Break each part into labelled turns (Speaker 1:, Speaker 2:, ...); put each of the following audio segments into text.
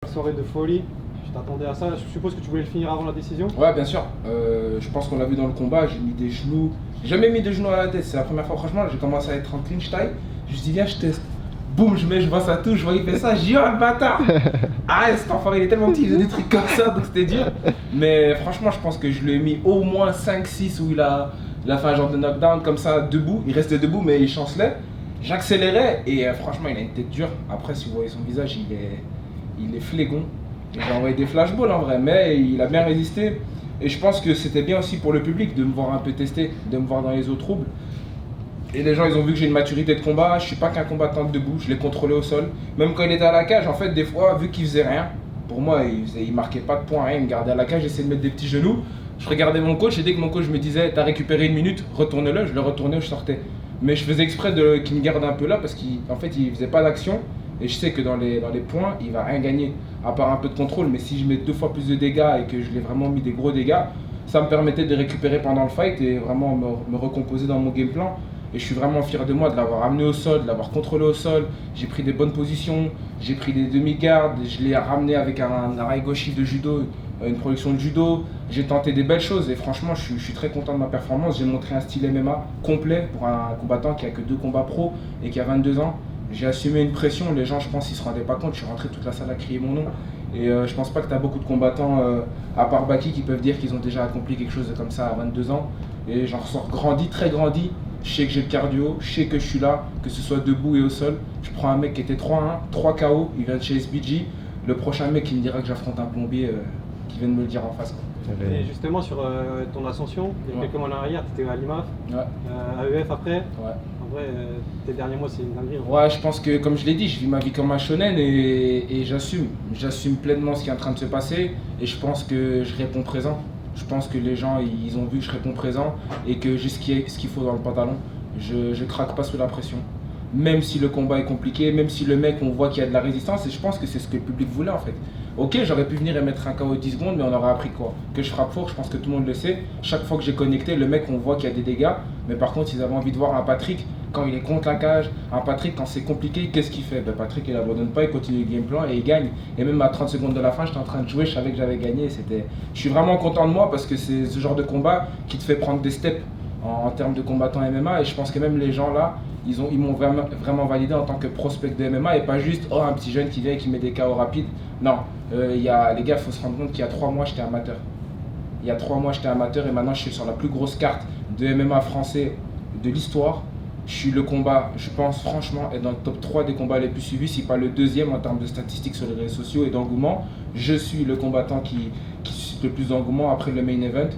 Speaker 1: Soirée de folie, tu t'attendais à ça, je suppose que tu voulais le finir avant la décision.
Speaker 2: Ouais, bien sûr. Je pense qu'on l'a vu dans le combat, j'ai mis des genoux. J'ai jamais mis des genoux à la tête, c'est la première fois, franchement, j'ai commencé à être en clinch taille. Je me suis dit, viens, je teste. Boum, je vois ça touche, je vois il fait ça, je dis, oh le bâtard. Ah, cet enfant, il est tellement petit, il faisait des trucs comme ça, donc c'était dur. Mais franchement, je pense que je lui ai mis au moins 5-6 où il a fait un genre de knockdown comme ça, debout. Il restait debout, mais il chancelait. J'accélérais et franchement, il a une tête dure. Après, si vous voyez son visage, il est flégon. J'ai envoyé des flashballs en vrai, mais il a bien résisté. Et je pense que c'était bien aussi pour le public de me voir un peu tester, de me voir dans les eaux troubles. Et les gens, ils ont vu que j'ai une maturité de combat. Je suis pas qu'un combattant de debout, je l'ai contrôlé au sol. Même quand il était à la cage, en fait, des fois, vu qu'il faisait rien, pour moi, il marquait pas de points, rien, il me gardait à la cage, j'essayais de mettre des petits genoux. Je regardais mon coach et dès que mon coach me disait, t'as récupéré une minute, retourne-le, je le retournais, je sortais. Mais je faisais exprès qu'il me garde un peu là parce qu'en fait, il faisait pas d'action. Et je sais que dans les points, il va rien gagner, à part un peu de contrôle. Mais si je mets 2 fois plus de dégâts et que je l'ai vraiment mis des gros dégâts, ça me permettait de récupérer pendant le fight et vraiment me recomposer dans mon game plan. Et je suis vraiment fier de moi de l'avoir amené au sol, de l'avoir contrôlé au sol. J'ai pris des bonnes positions, j'ai pris des demi-gardes, je l'ai ramené avec un arrêt gauchi de judo, une production de judo. J'ai tenté des belles choses et franchement, je suis très content de ma performance. J'ai montré un style MMA complet pour un combattant qui a que 2 combats pro et qui a 22 ans. J'ai assumé une pression, les gens je pense ils se rendaient pas compte, je suis rentré toute la salle à crier mon nom. Et je pense pas que tu as beaucoup de combattants, à part Baki, qui peuvent dire qu'ils ont déjà accompli quelque chose comme ça à 22 ans. Et j'en ressors grandi, très grandi. Je sais que j'ai le cardio, je sais que je suis là, que ce soit debout et au sol. Je prends un mec qui était 3-1, 3 KO, il vient de chez SBG. Le prochain mec qui me dira que j'affronte un plombier, qui vient de me le dire en face.
Speaker 1: Et justement sur ton ascension, il y a quelques mois en arrière, tu étais à l'IMAF, à EF après.
Speaker 2: Ouais.
Speaker 1: En vrai, tes derniers mois c'est une dinguerie.
Speaker 2: Ouais, je pense que comme je l'ai dit, je vis ma vie comme un shonen et j'assume pleinement ce qui est en train de se passer et je pense que je réponds présent. Je pense que les gens ils ont vu que je réponds présent et que j'ai ce qu'il faut dans le pantalon. Je craque pas sous la pression. Même si le combat est compliqué, même si le mec on voit qu'il y a de la résistance et je pense que c'est ce que le public voulait en fait. Ok, j'aurais pu venir et mettre un KO 10 secondes mais on aurait appris quoi? Que je frappe fort, je pense que tout le monde le sait. Chaque fois que j'ai connecté, le mec on voit qu'il y a des dégâts mais par contre ils avaient envie de voir un Patrick quand il est contre la cage, un Patrick quand c'est compliqué, qu'est-ce qu'il fait? Ben Patrick il abandonne pas, il continue le game plan et il gagne. Et même à 30 secondes de la fin, j'étais en train de jouer, je savais que j'avais gagné. Je suis vraiment content de moi parce que c'est ce genre de combat qui te fait prendre des steps en termes de combattant MMA et je pense que même les gens là, ils m'ont vraiment validé en tant que prospect de MMA et pas juste un petit jeune qui vient et qui met des KO rapides. Non, les gars, il faut se rendre compte qu'il y a 3 mois j'étais amateur. Il y a 3 mois j'étais amateur et maintenant je suis sur la plus grosse carte de MMA français de l'histoire. Je suis le combat, je pense franchement, être dans le top 3 des combats les plus suivis, si pas le deuxième en termes de statistiques sur les réseaux sociaux et d'engouement. Je suis le combattant qui suscite le plus d'engouement après le main event.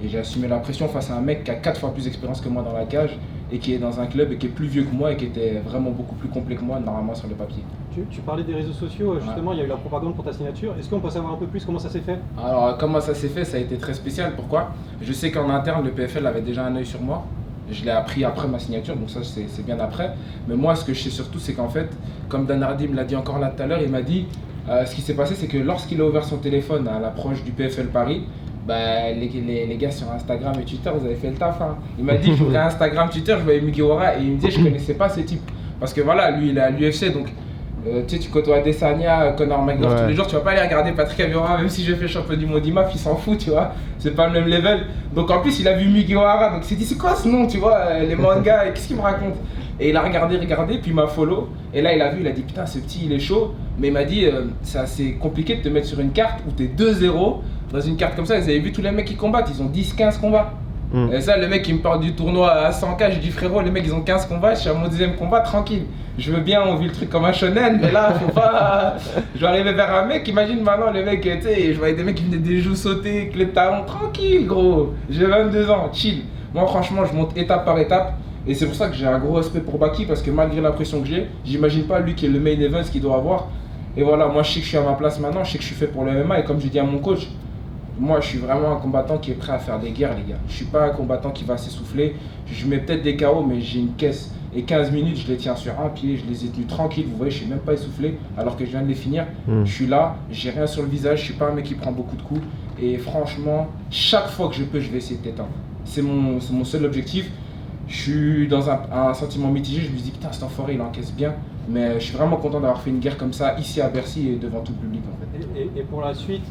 Speaker 2: Et j'ai assumé la pression face à un mec qui a 4 fois plus d'expérience que moi dans la cage et qui est dans un club et qui est plus vieux que moi et qui était vraiment beaucoup plus complet que moi normalement sur le papier.
Speaker 1: Tu parlais des réseaux sociaux, justement, il y a eu la propagande pour ta signature. Est-ce qu'on peut savoir un peu plus comment ça s'est fait?
Speaker 2: Alors comment ça s'est fait, ça a été très spécial. Pourquoi? Je sais qu'en interne, le PFL avait déjà un œil sur moi. Je l'ai appris après ma signature, donc ça c'est bien après. Mais moi ce que je sais surtout c'est qu'en fait, comme Dan Hardy me l'a dit encore là tout à l'heure, il m'a dit, ce qui s'est passé c'est que lorsqu'il a ouvert son téléphone à l'approche du PFL Paris, bah, les gars sur Instagram et Twitter, vous avez fait le taf. Hein. Il m'a dit, j'ouvrais Instagram, Twitter, je voyais Mugiwara et il me disait, je connaissais pas ce type. Parce que voilà, lui, il est à l'UFC, donc tu sais, tu côtoies Adesanya, Conor McGregor tous les jours, tu vas pas aller regarder Patrick Aviora, même si je fais champion du monde IMAF, il s'en fout, tu vois. C'est pas le même level. Donc en plus, il a vu Mugiwara, donc il s'est dit, c'est quoi ce nom, tu vois, les mangas, qu'est-ce qu'il me raconte? Et il a regardé, puis il m'a follow. Et là, il a vu, il a dit, putain, ce petit, il est chaud. Mais il m'a dit, c'est assez compliqué de te mettre sur une carte où t'es 2-0. Dans une carte comme ça, vous avez vu tous les mecs qui combattent, ils ont 10-15 combats. Et ça, le mec qui me parle du tournoi à 100K, je dis frérot, les mecs ils ont 15 combats, je suis à mon 10e combat, tranquille. Je veux bien, on vit le truc comme un shonen, mais là, faut pas. Je vais arriver vers un mec, imagine maintenant le mec, tu sais, je voyais des mecs qui venaient des joues sauter, avec les talons, tranquille gros. J'ai 22 ans, chill. Moi franchement, je monte étape par étape. Et c'est pour ça que j'ai un gros respect pour Baki, parce que malgré la pression que j'ai, j'imagine pas lui qui est le main event ce qu'il doit avoir. Et voilà, moi je sais que je suis à ma place maintenant, je sais que je suis fait pour le MMA, et comme j'ai dit à mon coach, moi, je suis vraiment un combattant qui est prêt à faire des guerres, les gars. Je suis pas un combattant qui va s'essouffler. Je mets peut-être des KO, mais j'ai une caisse. Et 15 minutes, je les tiens sur un pied, je les ai tenus tranquilles. Vous voyez, je suis même pas essoufflé, alors que je viens de les finir. Je suis là, j'ai rien sur le visage, je suis pas un mec qui prend beaucoup de coups. Et franchement, chaque fois que je peux, je vais essayer de t'éteindre. C'est mon seul objectif. Je suis dans un sentiment mitigé, je me dis, putain, cet enfoiré, il encaisse bien. Mais je suis vraiment content d'avoir fait une guerre comme ça ici à Bercy et devant tout le public en fait.
Speaker 1: Et pour la suite,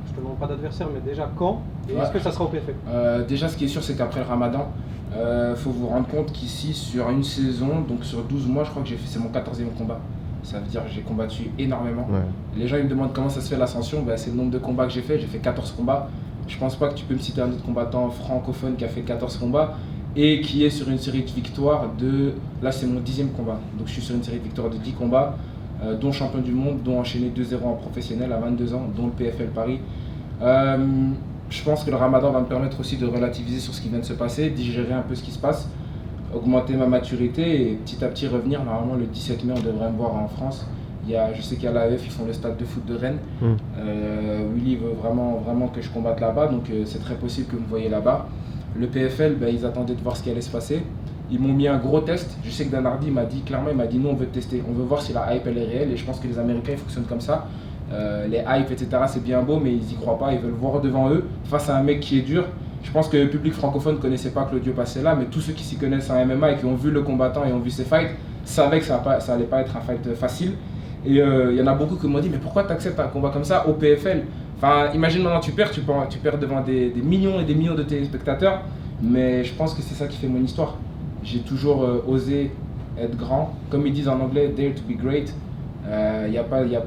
Speaker 1: je te demande pas d'adversaire, mais déjà quand et est-ce que ça sera au PFL?
Speaker 2: Déjà ce qui est sûr c'est qu'après le Ramadan, faut vous rendre compte qu'ici sur une saison, donc sur 12 mois je crois que c'est mon 14e combat. Ça veut dire que j'ai combattu énormément. Ouais. Les gens ils me demandent comment ça se fait l'ascension, c'est le nombre de combats que j'ai fait 14 combats. Je pense pas que tu peux me citer un autre combattant francophone qui a fait 14 combats et qui est sur une série de victoires de... Là c'est mon 10e combat, donc je suis sur une série de victoires de 10 combats, dont champion du monde, dont enchaîné 2-0 en professionnel à 22 ans, dont le PFL Paris. Je pense que le Ramadan va me permettre aussi de relativiser sur ce qui vient de se passer, digérer un peu ce qui se passe, augmenter ma maturité et petit à petit revenir. Normalement le 17 mai on devrait me voir en France. Je sais qu'il y a l'AEF, ils font le stade de foot de Rennes. Willy veut vraiment que je combatte là-bas, donc c'est très possible que vous me voyez là-bas. Le PFL, ils attendaient de voir ce qui allait se passer. Ils m'ont mis un gros test. Je sais que Dan Hardy m'a dit clairement, nous on veut te tester, on veut voir si la hype elle est réelle et je pense que les Américains ils fonctionnent comme ça. Les hypes etc c'est bien beau mais ils y croient pas, ils veulent voir devant eux face à un mec qui est dur. Je pense que le public francophone ne connaissait pas Claudio Pacella, mais tous ceux qui s'y connaissent en MMA et qui ont vu le combattant et ont vu ses fights savaient que ça allait pas être un fight facile. Et il y en a beaucoup qui m'ont dit mais pourquoi tu acceptes un combat comme ça au PFL? Enfin imagine maintenant tu perds devant des millions et des millions de téléspectateurs, mais je pense que c'est ça qui fait mon histoire. J'ai toujours osé être grand, comme ils disent en anglais, dare to be great.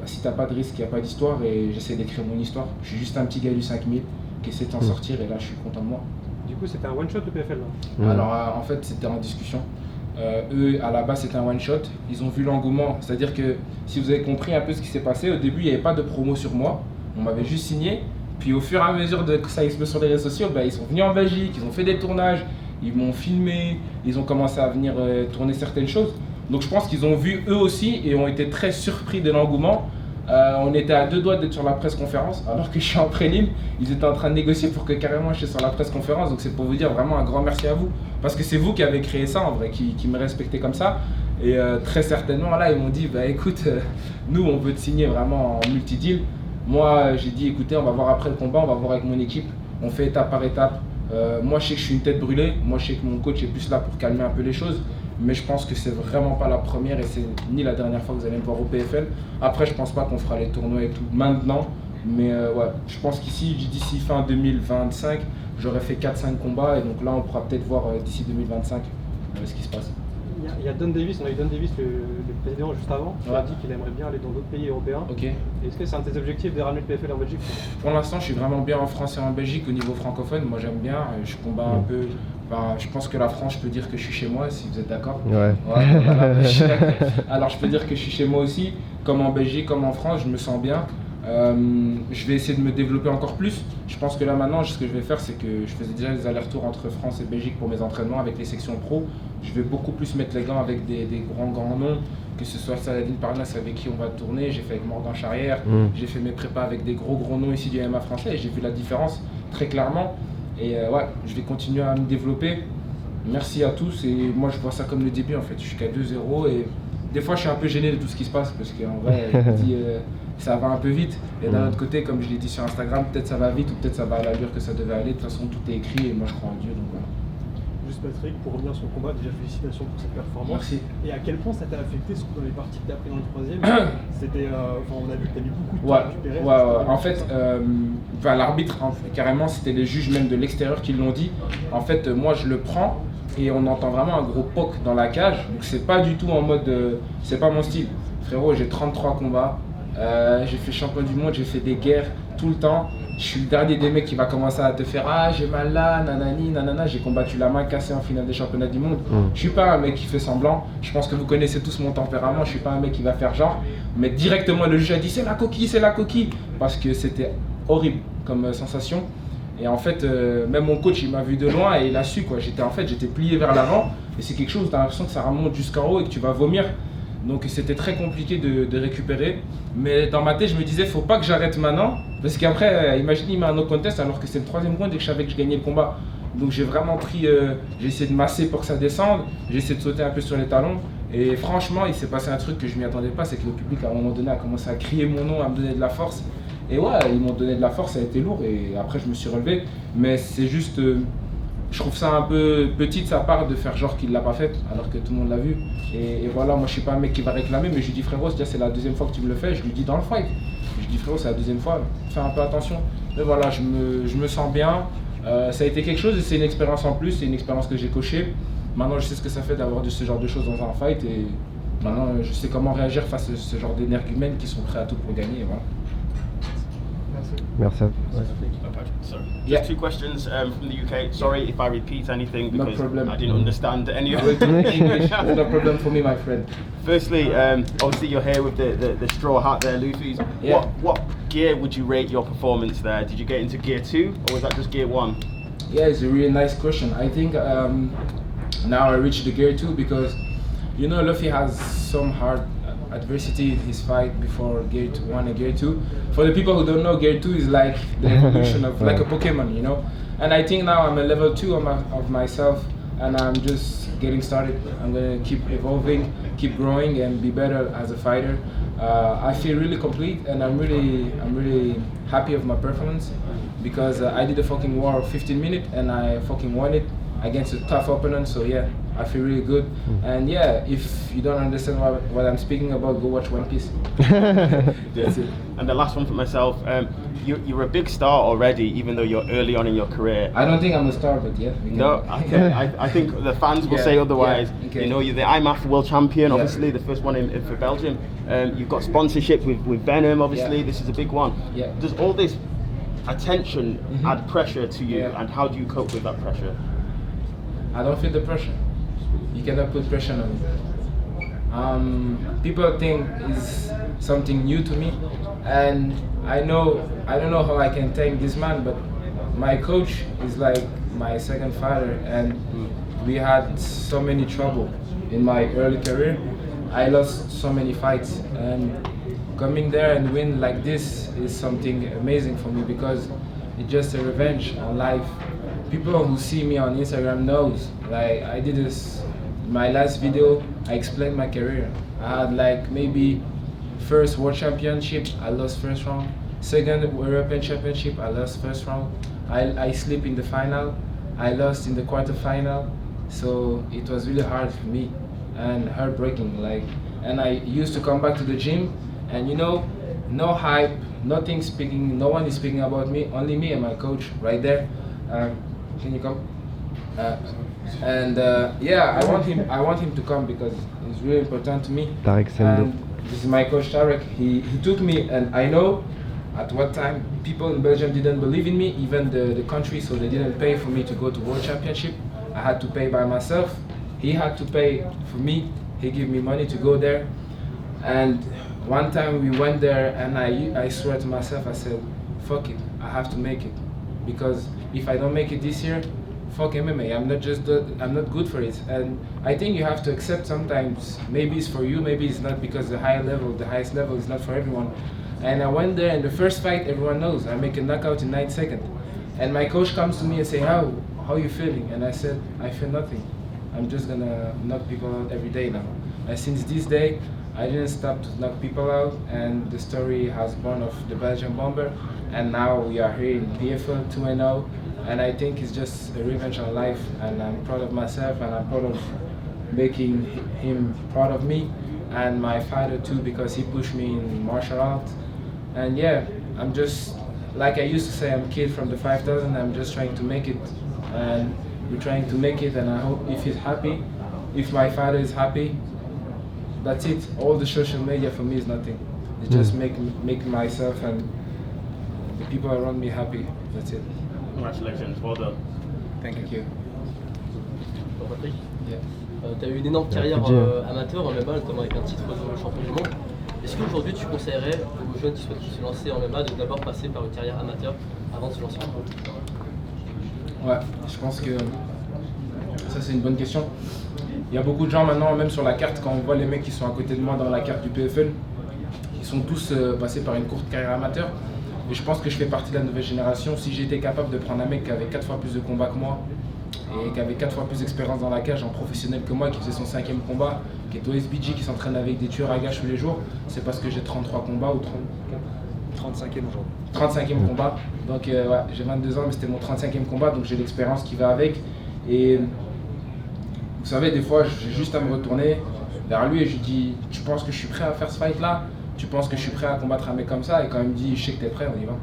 Speaker 2: Si t'as pas de risque, il n'y a pas d'histoire et j'essaie d'écrire mon histoire. Je suis juste un petit gars du 5000 qui essaie de s'en sortir et là je suis content de moi.
Speaker 1: Du coup c'était un one shot de PFL là?
Speaker 2: Alors en fait c'était en discussion. Eux à la base c'était un one shot, ils ont vu l'engouement, c'est-à-dire que si vous avez compris un peu ce qui s'est passé, au début il n'y avait pas de promo sur moi, on m'avait juste signé, puis au fur et à mesure que ça explose sur les réseaux sociaux, ils sont venus en Belgique, ils ont fait des tournages, ils m'ont filmé, ils ont commencé à venir tourner certaines choses. Donc je pense qu'ils ont vu eux aussi et ont été très surpris de l'engouement. On était à 2 doigts d'être sur la presse conférence alors que je suis en prélim. Ils étaient en train de négocier pour que carrément je sois sur la presse conférence. Donc c'est pour vous dire vraiment un grand merci à vous. Parce que c'est vous qui avez créé ça en vrai, qui me respectez comme ça. Et très certainement là ils m'ont dit écoute, nous on veut te signer vraiment en multi-deal. Moi j'ai dit écoutez on va voir après le combat, on va voir avec mon équipe. On fait étape par étape. Moi je sais que je suis une tête brûlée. Moi je sais que mon coach est plus là pour calmer un peu les choses. Mais je pense que c'est vraiment pas la première et c'est ni la dernière fois que vous allez me voir au PFL. Après, je pense pas qu'on fera les tournois et tout maintenant. Mais je pense qu'ici, d'ici fin 2025, j'aurai fait 4-5 combats. Et donc là, on pourra peut-être voir d'ici 2025 ce qui se passe.
Speaker 1: Il y a Don Davis, on a eu Don Davis, le président juste avant, qui a dit qu'il aimerait bien aller dans d'autres pays européens.
Speaker 2: Okay.
Speaker 1: Est-ce que c'est un de tes objectifs de ramener le PFL en Belgique?
Speaker 2: Pour l'instant, je suis vraiment bien en France et en Belgique au niveau francophone. Moi, j'aime bien. Je combats un peu. Je pense que la France, je peux dire que je suis chez moi, si vous êtes d'accord.
Speaker 3: Ouais.
Speaker 2: Voilà, alors, je peux dire que je suis chez moi aussi, comme en Belgique, comme en France, je me sens bien. Je vais essayer de me développer encore plus. Je pense que là maintenant, ce que je vais faire, c'est que je faisais déjà des allers-retours entre France et Belgique pour mes entraînements avec les sections pro. Je vais beaucoup plus mettre les gants avec des grands noms, que ce soit Saladin Parnasse avec qui on va tourner. J'ai fait avec Morgan Charrière, j'ai fait mes prépas avec des gros noms ici du MMA français et j'ai vu la différence très clairement. Et je vais continuer à me développer. Merci à tous et moi je vois ça comme le début en fait. Je suis qu'à 2-0 et des fois je suis un peu gêné de tout ce qui se passe parce qu'en vrai je me dis ça va un peu vite et d'un autre côté comme je l'ai dit sur Instagram peut-être ça va vite ou peut-être ça va à l'allure que ça devait aller. De toute façon tout est écrit et moi je crois en Dieu donc voilà.
Speaker 4: Juste Patrick, pour revenir sur le combat, déjà félicitations pour cette performance.
Speaker 2: Merci.
Speaker 4: Et à quel point ça t'a affecté surtout dans les parties que t'as pris dans le troisième? C'était, on a vu que t'as mis beaucoup de temps à récupérer.
Speaker 2: En fait, l'arbitre, carrément, c'était les juges même de l'extérieur qui l'ont dit. En fait, moi je le prends et on entend vraiment un gros poc dans la cage. Donc c'est pas du tout en mode, c'est pas mon style. Frérot, j'ai 33 combats, j'ai fait champion du monde, j'ai fait des guerres tout le temps. Je suis le dernier des mecs qui va commencer à te faire j'ai mal là, nanani, nanana. J'ai combattu la main cassée en finale des championnats du monde. Je suis pas un mec qui fait semblant. Je pense que vous connaissez tous mon tempérament. Je suis pas un mec qui va faire genre. Mais directement le juge a dit c'est la coquille. Parce que c'était horrible comme sensation. Et en fait, même mon coach il m'a vu de loin et il a su quoi. J'étais plié vers l'avant. Et c'est quelque chose, tu as l'impression que ça remonte jusqu'en haut et que tu vas vomir. Donc c'était très compliqué de récupérer. Mais dans ma tête, je me disais, faut pas que j'arrête maintenant. Parce qu'après, imagine, il met un no contest alors que c'est le 3e round et que je savais que je gagnais le combat. Donc j'ai vraiment pris, j'ai essayé de masser pour que ça descende. J'ai essayé de sauter un peu sur les talons. Et franchement, il s'est passé un truc que je m'y attendais pas. C'est que le public, à un moment donné, a commencé à crier mon nom, à me donner de la force. Et ils m'ont donné de la force, ça a été lourd. Et après, je me suis relevé. Mais c'est juste... je trouve ça un peu petit de sa part de faire genre qu'il l'a pas fait alors que tout le monde l'a vu. Et voilà, moi je suis pas un mec qui va réclamer, mais je lui dis frérot, c'est la deuxième fois que tu me le fais, je lui dis dans le fight. Je lui dis frérot, c'est la deuxième fois, fais un peu attention. Mais voilà, je me sens bien. Ça a été quelque chose et c'est une expérience en plus, c'est une expérience que j'ai cochée. Maintenant je sais ce que ça fait d'avoir ce genre de choses dans un fight et maintenant je sais comment réagir face à ce genre d'énergumènes qui sont prêts à tout pour gagner. Et voilà.
Speaker 3: Merci.
Speaker 5: Sorry. Just 2 questions from the UK. Sorry if I repeat anything because I didn't understand any of it.
Speaker 2: No problem for me, my friend.
Speaker 5: Firstly, obviously you're here with the straw hat there, Luffy's.
Speaker 2: Yeah.
Speaker 5: What gear would you rate your performance there? Did you get into gear 2 or was that just gear 1?
Speaker 2: Yeah, it's a really nice question. I think now I reached the gear 2 because you know Luffy has some hard adversity in his fight before gear 1 and gear 2. For the people who don't know, gear 2 is like the evolution of like a Pokemon, you know. And I think now I'm a level 2 of myself, and I'm just getting started. I'm gonna keep evolving, keep growing, and be better as a fighter. I feel really complete, and I'm really happy with my performance because I did a fucking war of 15 minutes and I fucking won it against a tough opponent. So yeah, I feel really good. And yeah, if you don't understand what I'm speaking about, go watch One Piece. That's it.
Speaker 5: And the last one for myself, you're a big star already, even though you're early on in your career.
Speaker 2: I don't think I'm a star, but yeah.
Speaker 5: No, I think the fans will say otherwise.
Speaker 2: Yeah, okay.
Speaker 5: You know, you're the IMAF world champion, obviously, the first one for Belgium. You've got sponsorship with Venom, obviously, this is a big one.
Speaker 2: Yeah.
Speaker 5: Does all this attention add pressure to you, and how do you cope with that pressure?
Speaker 2: I don't feel the pressure. You cannot put pressure on me. People think it's something new to me, and I don't know how I can thank this man, but my coach is like my second father, and we had so many trouble in my early career. I lost so many fights, and coming there and win like this is something amazing for me because it's just a revenge on life. People who see me on Instagram knows, like I did this, my last video, I explained my career. I had like maybe first world championship, I lost first round. Second European championship, I lost first round. I slipped in the final, I lost in the quarterfinal. So it was really hard for me and heartbreaking. Like, and I used to come back to the gym, and you know, no hype, nothing speaking, no one is speaking about me, only me and my coach right there. Can you come? Yeah, I want him to come because it's really important to me.
Speaker 3: Tarek Sendo.
Speaker 2: This is my coach Tarek. He took me, and I know at what time people in Belgium didn't believe in me, even the country, so they didn't pay for me to go to World Championship. I had to pay by myself. He had to pay for me. He gave me money to go there. And one time we went there, and I swear to myself, I said, fuck it, I have to make it. Because if I don't make it this year, fuck MMA, I'm not good for it. And I think you have to accept sometimes, maybe it's for you, maybe it's not, because the highest level is not for everyone. And I went there, and the first fight, everyone knows, I make a knockout in 9 seconds. And my coach comes to me and say, how are you feeling? And I said, I feel nothing. I'm just gonna knock people out every day now. And since this day, I didn't stop to knock people out, and the story has born of the Belgian Bomber, and now we are here in PFL 2-0, and I think it's just a revenge on life, and I'm proud of myself, and I'm proud of making him proud of me, and my father too, because he pushed me in martial arts. And yeah, I'm just, like I used to say, I'm a kid from the 5000, I'm just trying to make it, and we're trying to make it, and I hope if he's happy, if my father is happy, that's it. All the social media for me is nothing. It's just make myself and the people around me happy. That's it.
Speaker 5: Congratulations, well done.
Speaker 2: Thank you.
Speaker 6: Patrick,
Speaker 2: Yeah.
Speaker 6: tu as eu une énorme carrière amateur en MMA, notamment avec un titre de champion du monde. Est-ce qu'aujourd'hui tu conseillerais aux jeunes qui souhaitent se lancer en MMA de d'abord passer par une carrière amateur avant de se lancer en pro?
Speaker 2: Ouais, je pense que ça c'est une bonne question. Il y a beaucoup de gens maintenant, même sur la carte, quand on voit les mecs qui sont à côté de moi dans la carte du PFL, ils sont tous passés par une courte carrière amateur. Et je pense que je fais partie de la nouvelle génération. Si j'étais capable de prendre un mec qui avait 4 fois plus de combats que moi, et qui avait 4 fois plus d'expérience dans la cage, en professionnel que moi, qui faisait son 5e combat, qui est au SBG, qui s'entraîne avec des tueurs à gages tous les jours, c'est parce que j'ai 33 combats ou
Speaker 4: 35e aujourd'hui.
Speaker 2: 35e combat. Donc ouais, j'ai 22 ans, mais c'était mon 35e combat, donc j'ai l'expérience qui va avec. Et vous savez, des fois, j'ai juste à me retourner vers lui et je lui dis, tu penses que je suis prêt à faire ce fight là? Tu penses que je suis prêt à combattre un mec comme ça? Et quand il me dit, je sais que t'es prêt, on y va.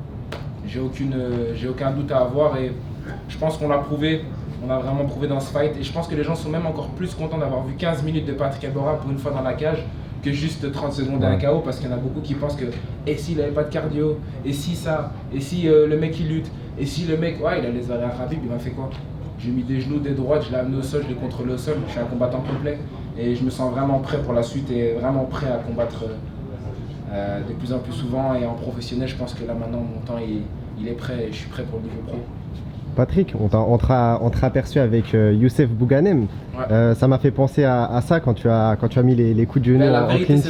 Speaker 2: J'ai aucun doute à avoir et je pense qu'on l'a prouvé. On a vraiment prouvé dans ce fight et je pense que les gens sont même encore plus contents d'avoir vu 15 minutes de Patrick Ebora pour une fois dans la cage que juste 30 secondes à un KO, parce qu'il y en a beaucoup qui pensent que et s'il n'avait pas de cardio, et si ça, et si le mec il lutte, et si le mec, ouais, il a les arrêts à Khabib, il m'a fait quoi? J'ai mis des genoux, des droites, je l'ai amené au sol, je l'ai contrôlé au sol, je suis un combattant complet et je me sens vraiment prêt pour la suite et vraiment prêt à combattre de plus en plus souvent et en professionnel. Je pense que là maintenant mon temps il est prêt et je suis prêt pour le niveau pro.
Speaker 3: Patrick, on t'a aperçu avec Youssef Bouganem. Ouais. Ça m'a fait penser à ça quand tu as mis les coups de genou
Speaker 2: en clinch.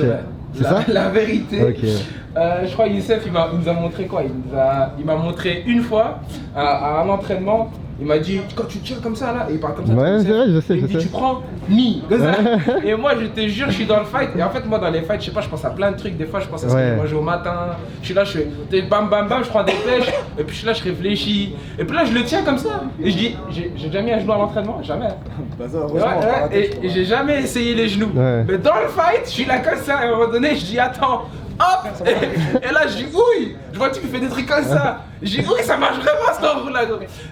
Speaker 3: C'est ça?
Speaker 2: La vérité.
Speaker 3: Okay.
Speaker 2: Je crois que Youssef il nous a montré quoi? Il m'a montré une fois à un entraînement. Il m'a dit, quand tu tires comme ça là, et il parle comme ça.
Speaker 3: Ouais, c'est vrai, je sais.
Speaker 2: Il me dit, tu prends ni. Et moi, je te jure, je suis dans le fight. Et en fait, moi, dans les fights, je sais pas, je pense à plein de trucs. Des fois, je pense à ce que je mange au matin. Je suis là, je fais bam bam bam, je prends des pêches. Et puis, je suis là, je réfléchis. Et puis là, je le tiens comme ça. Et je dis, j'ai déjà mis un genou à l'entraînement? Jamais. Et j'ai jamais essayé les genoux. Ouais. Mais dans le fight, je suis là comme ça. Et à un moment donné, je dis, attends. Hop! Et là, je dis oui! Je vois tu me fais des trucs comme ça! Je dis oui, ça marche vraiment cet endroit là!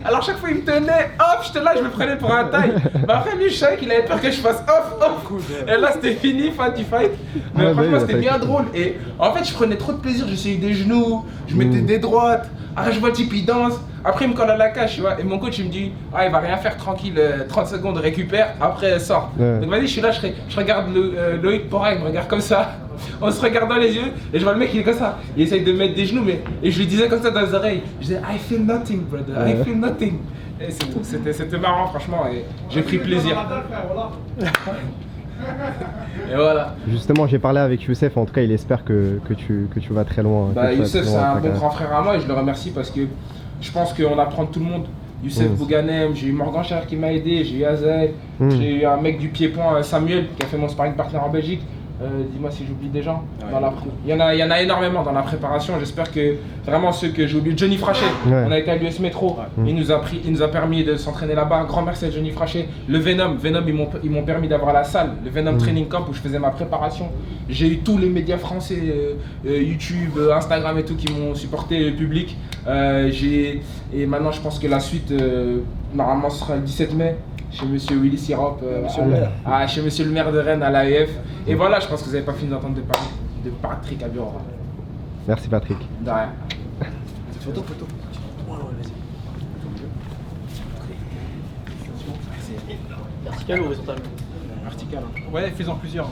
Speaker 2: Alors, chaque fois, il me tenait, hop, j'étais là, je me prenais pour un taille. Mais après, lui, je savais qu'il avait peur que je fasse off! Et là, c'était fini, fin du fight. Mais franchement, c'était bien drôle. Et en fait, je prenais trop de plaisir. J'essayais des genoux, je mettais des droites. Après, je vois le type, il danse. Après, il me colle à la cage, tu vois. Et mon coach, il me dit, ah, il va rien faire tranquille, 30 secondes, récupère, après, sort. Donc, vas-y, je suis là, je regarde Loïc Pora, il me regarde comme ça. On se regarde dans les yeux et je vois le mec il est comme ça, il essaye de mettre des genoux et je lui disais comme ça dans les oreilles, je disais I feel nothing brother, I feel nothing. Et c'est tout, c'était marrant franchement et j'ai pris plaisir. Et voilà.
Speaker 3: Justement j'ai parlé avec Youssef, en tout cas il espère que tu vas très loin.
Speaker 2: Bah Youssef c'est un bon grand frère à moi et je le remercie parce que je pense qu'on apprend de tout le monde. Youssef Bouganem, j'ai eu Morgan Cher qui m'a aidé, j'ai eu Azel, j'ai eu un mec du pied-point Samuel qui a fait mon sparring partner en Belgique. Dis-moi si j'oublie des gens. Il y en a énormément dans la préparation. J'espère que vraiment ceux que j'ai oubliés. Johnny Frachet, on a été à l'US Métro. Il nous a permis de s'entraîner là-bas. Un grand merci à Johnny Frachet. Le Venom, ils m'ont permis d'avoir la salle, le Venom Training Camp où je faisais ma préparation. J'ai eu tous les médias français, YouTube, Instagram et tout qui m'ont supporté, le public. Et maintenant je pense que la suite, normalement ce sera le 17 mai. Chez Monsieur Willy Sirop, chez Monsieur le maire de Rennes à l'AEF. Et voilà, je pense que vous n'avez pas fini d'entendre de Patrick Ebora.
Speaker 3: Merci Patrick.
Speaker 2: De rien.
Speaker 4: Photo.
Speaker 6: Vertical ou horizontal?
Speaker 4: Vertical. Ouais, fais-en plusieurs.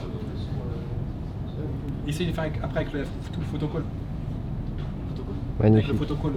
Speaker 4: Essaye de faire après avec tout le photocall.
Speaker 3: Magnifique.
Speaker 4: Avec le photocall.